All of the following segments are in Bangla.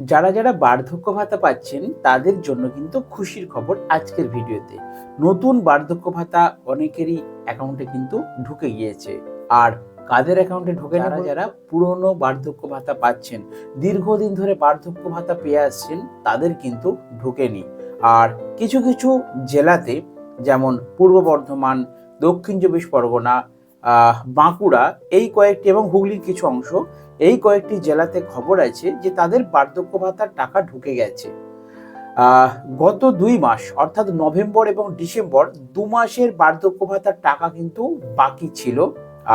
যারা যারা বার্ধক্য ভাতা পাচ্ছেন তাদের জন্য কিন্তু খুশির খবর আজকের ভিডিওতে। নতুন বার্ধক্য ভাতা অনেকেরই অ্যাকাউন্টে কিন্তু ঢুকে গিয়েছে। আর কাদের অ্যাকাউন্টে ঢোকে না, যারা পুরনো বার্ধক্য ভাতা পাচ্ছেন, দীর্ঘদিন ধরে বার্ধক্য ভাতা পেয়ে আসছেন, তাদের কিন্তু ঢোকেনি। আর কিছু কিছু জেলাতে, যেমন পূর্ব বর্ধমান, দক্ষিণ চব্বিশ পরগনা, বাঁকুড়া, এই কয়েকটি এবং হুগলির কিছু অংশ, এই কয়েকটি জেলাতে খবর আছে যে তাদের বার্ধক্য ভাতার টাকা ঢুকে গেছে। গত 2 মাস অর্থাৎ নভেম্বর এবং ডিসেম্বর 2 মাসের বার্ধক্য ভাতার টাকা কিন্তু বাকি ছিল।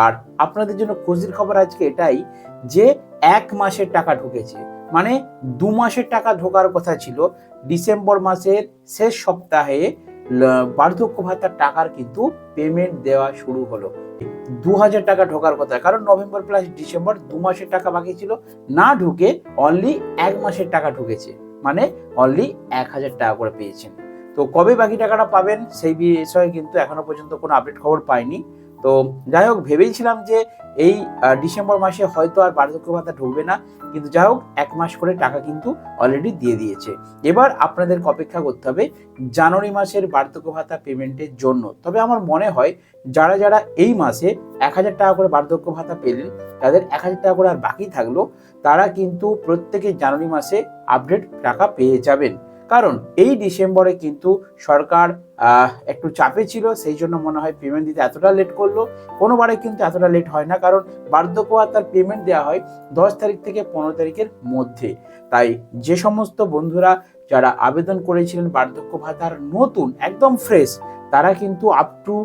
আর আপনাদের জন্য খুশির খবর আজকে এটাই যে 1 মাসের টাকা ঢুকেছে। মানে 2 মাসের টাকা ঢোকার কথা ছিল, ডিসেম্বর মাসের শেষ সপ্তাহে বার্ধক্য ভাতার টাকার কিন্তু পেমেন্ট দেওয়া শুরু হলো। 2000 টাকা ঢোকার কথা, কারণ নভেম্বর প্লাস ডিসেম্বর 2 মাসের টাকা বাকি ছিল, না ঢুকে অনলি 1 মাসের টাকা ঢুকেছে। মানে অনলি 1000 টাকা করে পেয়েছেন। তো কবে বাকি টাকাটা পাবেন সেই বিষয়ে কিন্তু এখনো পর্যন্ত কোনো আপডেট খবর পাইনি। তো যাই হোক, ভেবেছিলাম যে এই ডিসেম্বর মাসে হয়তো আর বার্ধক্য ভাতা ঢুকবে না, কিন্তু যাই হোক 1 মাস করে টাকা কিন্তু অলরেডি দিয়ে দিয়েছে। এবার আপনাদের অপেক্ষা করতে হবে জানুয়ারি মাসের বার্ধক্য ভাতা পেমেন্টের জন্য। তবে আমার মনে হয় যারা যারা এই মাসে 1000 টাকা করে বার্ধক্য ভাতা পেলেন, তাদের 1000 টাকা করে আর বাকি থাকলো, তারা কিন্তু প্রত্যেকে জানুয়ারি মাসে আপডেট টাকা পেয়ে যাবেন। কারণ এই ডিসেম্বরে কিন্তু সরকার একটু চাপে ছিল, সেই জন্য মনে হয় পেমেন্ট দিতে এতটা লেট করলো। কোনোবারে কিন্তু এতটা লেট হয় না, কারণ বার্ধক্য ভাতার পেমেন্ট দেওয়া হয় 10 তারিখ থেকে 15 তারিখের মধ্যে। তাই যে সমস্ত বন্ধুরা যারা আবেদন করেছিলেন বার্ধক্য ভাতার নতুন একদম ফ্রেশ, তারা কিন্তু আপ টু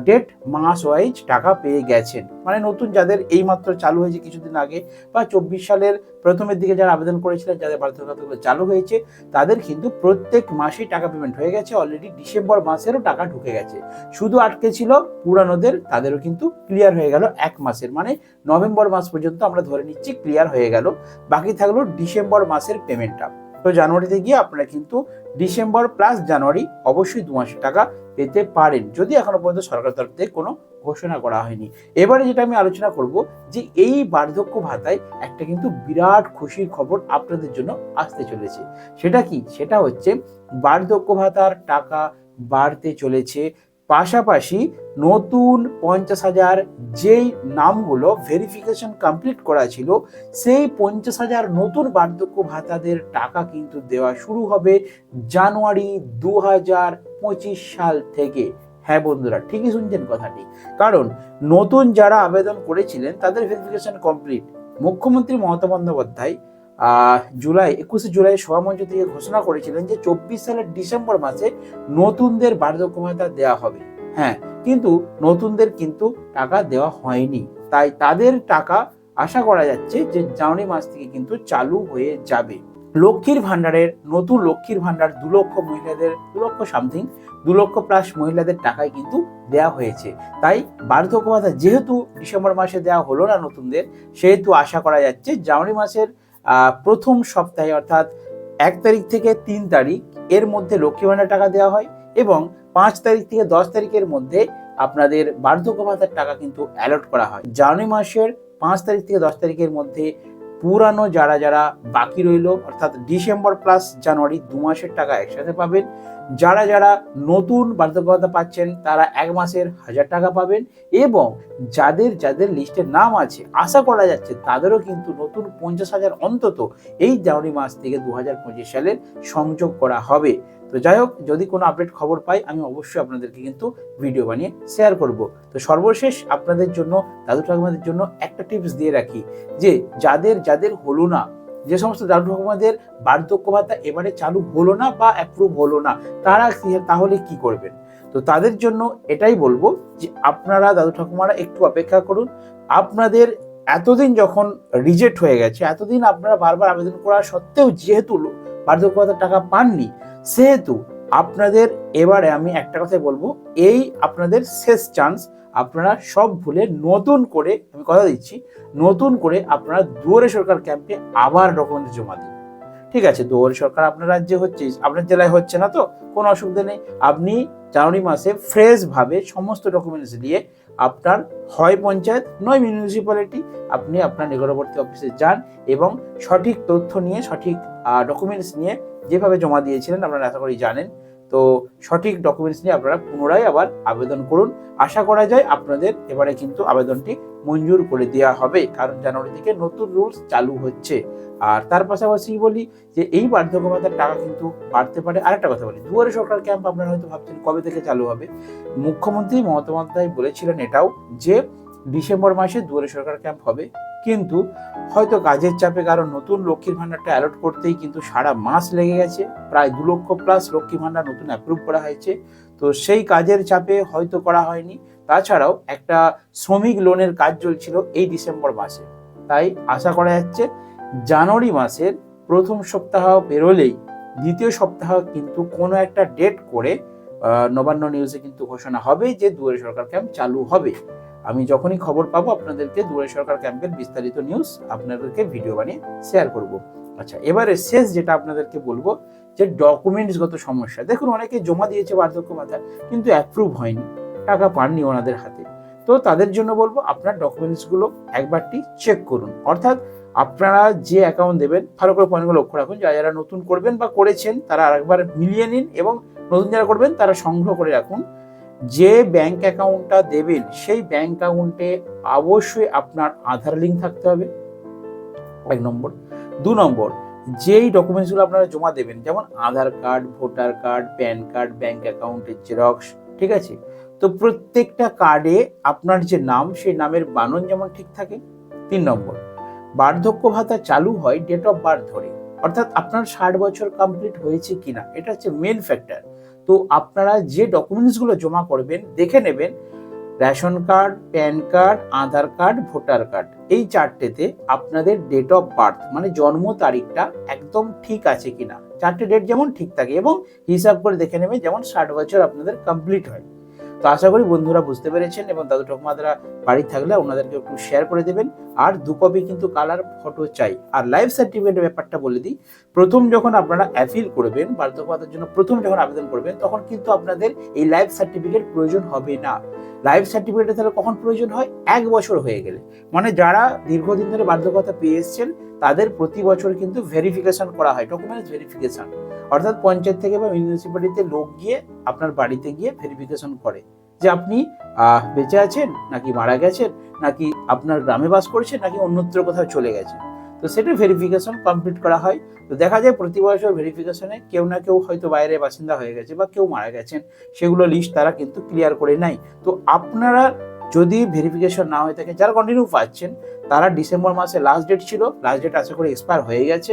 ডেট মাস ওয়াইজ টাকা পেয়ে গেছেন। মানে নতুন যাদের এইমাত্র চালু হয়েছে কিছুদিন আগে, বা 24 সালের প্রথমের দিকে যারা আবেদন করেছিলেন, যাদের বার্ধক্য ভাতাগুলো চালু হয়েছে, তাদের কিন্তু প্রত্যেক মাসেই টাকা পেমেন্ট হয়ে গেছে। অলরেডি ডিসেম্বর মাসেরও টাকা ঢুকে গেছে। শুধু আটকে ছিল পুরানোদের, তাদেরও কিন্তু ক্লিয়ার হয়ে গেল 1 মাসের। মানে নভেম্বর মাস পর্যন্ত আমরা ধরে নিচ্ছি ক্লিয়ার হয়ে গেল। বাকি থাকলো ডিসেম্বর মাসের পেমেন্টটা। তো জানুয়ারিতে গিয়ে আপনারা কিন্তু ডিসেম্বর প্লাস জানুয়ারি অবশ্যই 2 মাসের টাকা পেতে পারেন, যদি এখনো পর্যন্ত সরকারের তরফ থেকে কোনো ঘোষণা করা হয়নি। এবারে যেটা আমি আলোচনা করব যে এই বার্ধক্য ভাতায় একটা কিন্তু বিরাট খুশির খবর আপনাদের জন্য আসতে চলেছে। সেটা কি? সেটা হচ্ছে বার্ধক্য ভাতার টাকা বাড়তে চলেছে। পাশাপাশি নতুন 50,000 যেই নামগুলো ভেরিফিকেশন কমপ্লিট করা ছিল, সেই 50,000 নতুন বার্ধক্য ভাতাদের টাকা কিন্তু দেওয়া শুরু হবে জানুয়ারি 2025 সাল থেকে। হ্যাঁ বন্ধুরা, ঠিকই শুনছেন কথাটি। কারণ নতুন যারা আবেদন করেছিলেন তাদের ভেরিফিকেশন কমপ্লিট। মুখ্যমন্ত্রী মমতা বন্দ্যোপাধ্যায় 21 জুলাই সভামঞ্চ থেকে ঘোষণা করেছিলেন যে 24 সালের ডিসেম্বর মাসে নতুনদের বার্ধক্য ভাতা দেওয়া হবে। হ্যাঁ, কিন্তু নতুনদের কিন্তু টাকা দেওয়া হয়নি। তাই তাদের টাকা আশা করা যাচ্ছে যে জানুয়ারি মাস থেকে কিন্তু চালু হয়ে যাবে। লক্ষ্মীর ভান্ডারের নতুন লক্ষ্মীর ভান্ডার 2 লক্ষ মহিলাদের, 2 লক্ষ সামথিং, 2 লক্ষ প্লাস মহিলাদের টাকায় কিন্তু দেওয়া হয়েছে। তাই বার্ধক্য ভাতা যেহেতু ডিসেম্বর মাসে দেওয়া হলো না নতুনদের, সেহেতু আশা করা যাচ্ছে জানুয়ারি মাসের প্রথম সপ্তাহে অর্থাৎ 1 তারিখ থেকে 3 তারিখ এর মধ্যে লক্ষ্মী ভান্ডার টাকা দেওয়া হয়, এবং 5 তারিখ থেকে 10 তারিখের মধ্যে আপনাদের বার্ধক্য ভাতার টাকা কিন্তু অ্যালট করা হয়। জানুয়ারি মাসের 5 তারিখ থেকে 10 তারিখের মধ্যে পুরানো যারা যারা বাকি রইল, অর্থাৎ ডিসেম্বর প্লাস জানুয়ারি 2 মাসের টাকা একসাথে পাবেন। যারা যারা নতুন বার্ধক্য ভাতা পাচ্ছেন তারা 1 মাসের 1000 টাকা পাবেন, এবং যাদের যাদের লিস্টের নাম আছে আশা করা যাচ্ছে তাদেরও কিন্তু নতুন 50,000 অন্তত এই জানুয়ারি মাস থেকে 2025 সালের সংযোগ করা হবে। তো যাই হোক, যদি কোনো আপডেট খবর পাই আমি অবশ্যই আপনাদেরকে কিন্তু ভিডিও বানিয়ে শেয়ার করব। তো সর্বশেষ আপনাদের জন্য, দাদু ঠাকুমাদের জন্য একটা টিপস দিয়ে রাখি, যে যাদের যাদের হলো না, যে সমস্ত দাদু ঠাকুমাদের বার্ধক্য ভাতা এবারে চালু হলো না বা অ্যাপ্রুভ হলো না, তারা তাহলে কি করবেন? তো তাদের জন্য এটাই বলবো যে আপনারা দাদু ঠাকুমারা একটু অপেক্ষা করুন। আপনাদের এতদিন যখন রিজেক্ট হয়ে গেছে, এতদিন আপনারা বারবার আবেদন করা সত্ত্বেও যেহেতু বার্ধক্য ভাতার টাকা পাননি, সেহেতু আপনাদের এবারে আমি একটা কথাই বলবো, এই আপনাদের শেষ চান্স। আপনারা সব ভুলে নতুন করে, আমি কথা দিচ্ছি, নতুন করে আপনারা দুয়ারে সরকার ক্যাম্পে আবার ডকুমেন্ট জমা দিন। ঠিক আছে, দুয়ারে সরকার আপনার রাজ্যে হচ্ছে, আপনার জেলায় হচ্ছে না, তো কোনো অসুবিধা নেই। আপনি জানুয়ারি মাসে ফ্রেশ ভাবে সমস্ত ডকুমেন্টস নিয়ে আপনার হয় পঞ্চায়েত নয় মিউনিসিপ্যালিটি, আপনি আপনার নিকটবর্তী অফিসে যান এবং সঠিক তথ্য নিয়ে সঠিক ডকুমেন্টস নিয়ে যেভাবে জমা দিয়েছিলেন আপনারা আশা করি জানেন। তো সঠিক ডকুমেন্টস নিয়ে আপনারা পুনরায় আবার আবেদন করুন। আশা করা যায় আপনাদের এবারে কিন্তু আবেদনটি মঞ্জুর করে দেওয়া হবে, কারণ জানুয়ারি থেকে নতুন রুলস চালু হচ্ছে। আর তার পাশাপাশি বলি যে এই বার্ধক্য ভাতার টাকা কিন্তু বাড়তে পারে। আরেকটা কথা বলি, দুয়ারে সরকার ক্যাম্প আপনারা হয়তো ভাবছেন কবে থেকে চালু হবে। মুখ্যমন্ত্রী মমতা বন্দ্যোপাধ্যায় বলেছিলেন এটাও যে ডিসেম্বর মাসে দুয়ারে সরকার ক্যাম্প হবে, কিন্তু হয়তো কাজের চাপে, কারণ নতুন লক্ষ্মীর ভান্ডারটা অ্যালট করতেই কিন্তু সারা মাস লেগে গেছে। প্রায় 2 লক্ষ প্লাস লক্ষ্মী ভান্ডার নতুন অ্যাপ্রুভ করা হয়েছে, তো সেই কাজের চাপে হয়তো করা হয়নি। তাছাড়াও একটা শ্রমিক লোনের কাজ চলছিল এই ডিসেম্বর মাসে, তাই আশা করা যাচ্ছে জানুয়ারি মাসের প্রথম সপ্তাহ বেরোলেই দ্বিতীয় সপ্তাহ কিন্তু কোনো একটা ডেট করে নবান্ন নিউজে কিন্তু ঘোষণা হবে যে দুয়ারে সরকার ক্যাম্প চালু হবে। আমি যখনই খবর পাবো আপনাদেরকে দুয়ারে সরকার ক্যাম্পের বিস্তারিত নিউজ আপনাদেরকে ভিডিও বানিয়ে শেয়ার করব। আচ্ছা, এবারে শেষ যেটা আপনাদেরকে বলবো যে ডকুমেন্টসগত সমস্যা। দেখুন, অনেকে জমা দিয়েছে বার্ধক্য ভাতা কিন্তু অ্যাপ্রুভ হয়নি, টাকা পাননি ওনাদের হাতে। তো তাদের জন্য বলবো আপনার ডকুমেন্টসগুলো একবারটি চেক করুন। অর্থাৎ আপনারা যে অ্যাকাউন্ট দেবেন ভালো করে পয়েন্টগুলো লক্ষ্য রাখুন। যারা নতুন করবেন বা করেছেন তারা আরেকবার মিলিয়ে নিন, এবং নতুন যারা করবেন তারা সংগ্রহ করে রাখুন। যে ব্যাংক অ্যাকাউন্টটা দেবেন সেই ব্যাংক অ্যাকাউন্টে অবশ্যই আপনার আধার লিঙ্ক থাকতে হবে, 1 নম্বর। 2 নম্বর, যেই ডকুমেন্টসগুলো আপনারা জমা দেবেন, যেমন Aadhaar card, voter card, PAN card, bank অ্যাকাউন্টের জেরক্স, ঠিক আছে? তো প্রত্যেকটা কার্ডে আপনার যে নাম সেই নামের বানান যেমন ঠিক থাকে। 3 নম্বর, বার্ধক্য ভাতা চালু হয় ডেট অফ বার্থ ধরে, অর্থাৎ আপনার 60 বছর কমপ্লিট হয়েছে কিনা, এটা হচ্ছে মেন ফ্যাক্টর। তো আপনারা যে ডকুমেন্টসগুলো জমা করবেন দেখে নেবেন রেশন কার্ড, প্যান কার্ড, আধার কার্ড, ভোটার কার্ড, এই 4টেতে আপনাদের ডেট অফ বার্থ মানে জন্ম তারিখটা একদম ঠিক আছে কিনা। 4টে ডেট যেমন ঠিক থাকে, এবং হিসাব করে দেখে নেবেন যেমন 60 বছর আপনাদের কমপ্লিট হয়। তো আশা করি বন্ধুরা বুঝতে পেরেছেন, এবং দাদু ঠাকুমারা বাড়ি থাকলে ওনাদেরকে একটু শেয়ার করে দেবেন। আর 2 কপি কিন্তু কালার ফটো চাই। আর লাইফ সার্টিফিকেটের ব্যাপারটা বলে দিই, প্রথম যখন আপনারা অ্যাপিল করবেন বার্ধক্য ভাতার জন্য, প্রথম যখন আবেদন করবেন তখন কিন্তু আপনাদের এই লাইফ সার্টিফিকেট প্রয়োজন হবে না। লাইফ সার্টিফিকেট তাহলে কখন প্রয়োজন হয়? 1 বছর হয়ে গেলে। মানে যারা দীর্ঘদিন ধরে বার্ধক্য ভাতা পেয়ে এসছেন তাদের প্রতি বছর কিন্তু ভেরিফিকেশন করা হয়, ডকুমেন্টস ভেরিফিকেশন। অর্থাৎ পঞ্চায়েত থেকে বা মিউনিসিপ্যালিটিতে লোক গিয়ে আপনার বাড়িতে গিয়ে ভেরিফিকেশন করে যে আপনি বেঁচে আছেন নাকি মারা গেছেন, নাকি আপনার গ্রামে বাস করছেন, নাকি অন্যত্র কোথাও চলে গেছেন। তো সেটা ভেরিফিকেশন কমপ্লিট করা হয়। তো দেখা যায় প্রতি বছর ভেরিফিকেশনে কেউ না কেউ হয়তো বাইরে বাসিন্দা হয়ে গেছে বা কেউ মারা গেছেন, সেগুলো লিস্ট তারা কিন্তু ক্লিয়ার করে নেয়। তো আপনারা যদি ভেরিফিকেশন না হয়ে থাকে, যারা কন্টিনিউ পাচ্ছেন তারা ডিসেম্বর মাসে লাস্ট ডেট ছিল, লাস্ট ডেট আশা করি এক্সপায়ার হয়ে গেছে।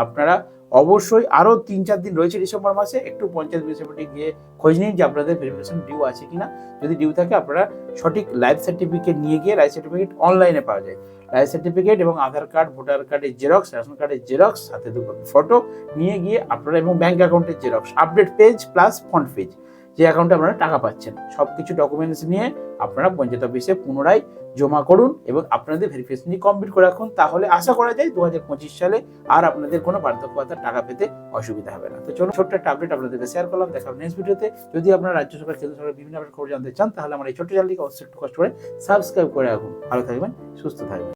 আপনারা অবশ্যই আরও 3-4 দিন রয়েছে ডিসেম্বর মাসে, একটু পঞ্চায়েত মিউনিসিপ্যালিটি গিয়ে খোঁজ নিন যে আপনাদের ভেরিফিকেশন ডিউ আছে কিনা। যদি ডিউ থাকে আপনারা সঠিক লাইফ সার্টিফিকেট নিয়ে গিয়ে, লাইফ সার্টিফিকেট অনলাইনে পাওয়া যায়, লাইফ সার্টিফিকেট এবং আধার কার্ড, ভোটার কার্ডের জেরক্স, রেশন কার্ডের জেরক্স, সাথে 2 কপি ফটো নিয়ে গিয়ে আপনারা, এবং ব্যাংক অ্যাকাউন্টের xerox, update page plus front page, যে অ্যাকাউন্টে আপনারা টাকা পাচ্ছেন, সব কিছু ডকুমেন্টস নিয়ে আপনারা পঞ্চায়েত অফিসে পুনরায় জমা করুন এবং আপনাদের ভেরিফিকেশন কমপ্লিট করে রাখুন। তাহলে আশা করা যায় 2025 সালে আর আপনাদের কোনো বার্ধক্য ভাতার টাকা পেতে অসুবিধা হবে না। তো চলুন, ছোট্ট একটা আপডেট আপনাদেরকে শেয়ার করলাম। দেখা হবে নেক্সট ভিডিওতে। যদি আপনারা রাজ্য সরকার, কেন্দ্র সরকার বিভিন্ন খবর জানতে চান তাহলে আমার এই ছোট্ট চ্যানেলটিকে অবশ্যই একটু কষ্ট করে সাবস্ক্রাইব করে রাখুন। ভালো থাকবেন, সুস্থ থাকবেন।